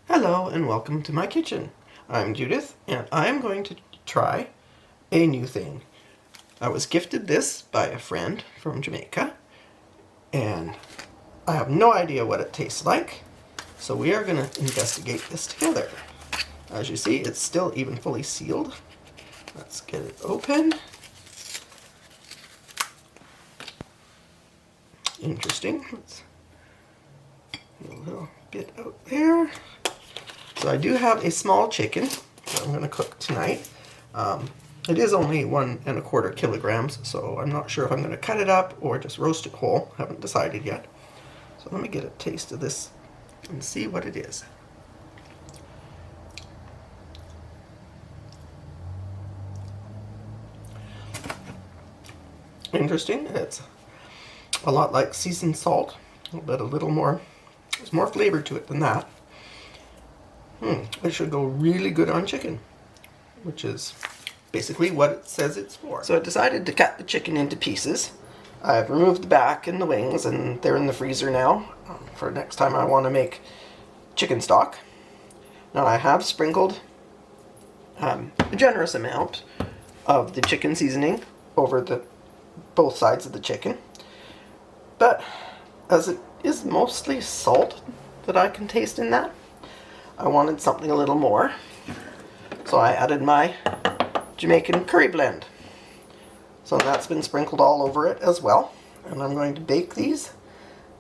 Hello and welcome to my kitchen. I'm Judith and I am going to try a new thing. I was gifted this by a friend from Jamaica and I have no idea what it tastes like, so we are going to investigate this together. As you see, it's still even fully sealed. Let's get it open. Interesting. Let's a little bit out there. So I do have a small chicken that I'm going to cook tonight. It is only 1¼ kilograms, so I'm not sure if I'm going to cut it up or just roast it whole. Haven't decided yet. So let me get a taste of this and see what it is. Interesting. It's a lot like seasoned salt, but a little more, there's more flavor to it than that. It should go really good on chicken, which is basically what it says it's for. So I decided to cut the chicken into pieces. I've removed the back and the wings, and they're in the freezer now for next time I want to make chicken stock. Now I have sprinkled a generous amount of the chicken seasoning over both sides of the chicken, but as it is mostly salt that I can taste in that, I wanted something a little more, so I added my Jamaican curry blend. So that's been sprinkled all over it as well, and I'm going to bake these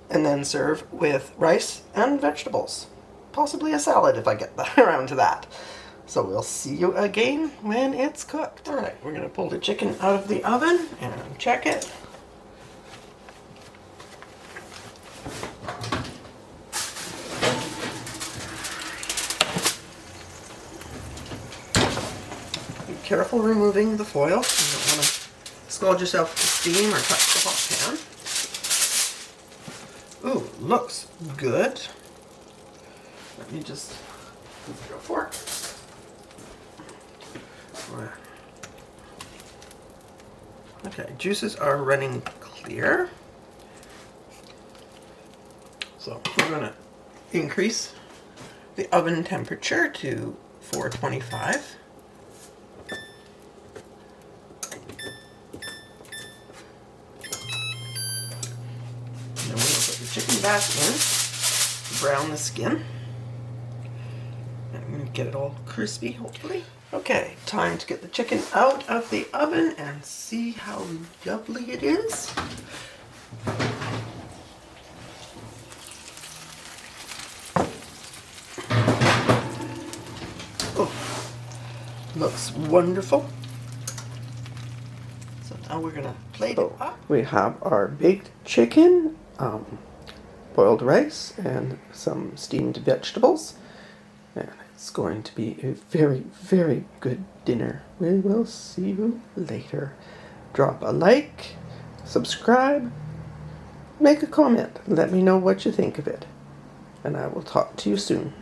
and then serve with rice and vegetables. Possibly a salad if I get around to that. So we'll see you again when it's cooked. Alright, we're going to pull the chicken out of the oven and check it. Be careful removing the foil. You don't want to scald yourself with steam or touch the hot pan. Ooh, looks good. Let me just go for it. Okay, juices are running clear. So we're going to increase the oven temperature to 425. Then we're going to put the chicken back in, brown the skin, and get it all crispy, hopefully. Okay, time to get the chicken out of the oven and see how lovely it is. Oh, looks wonderful. So now we're gonna plate it up. We have our baked chicken, boiled rice, and some steamed vegetables. And it's going to be a very, very good dinner. We will see you later. Drop a like, subscribe, make a comment. Let me know what you think of it. And I will talk to you soon.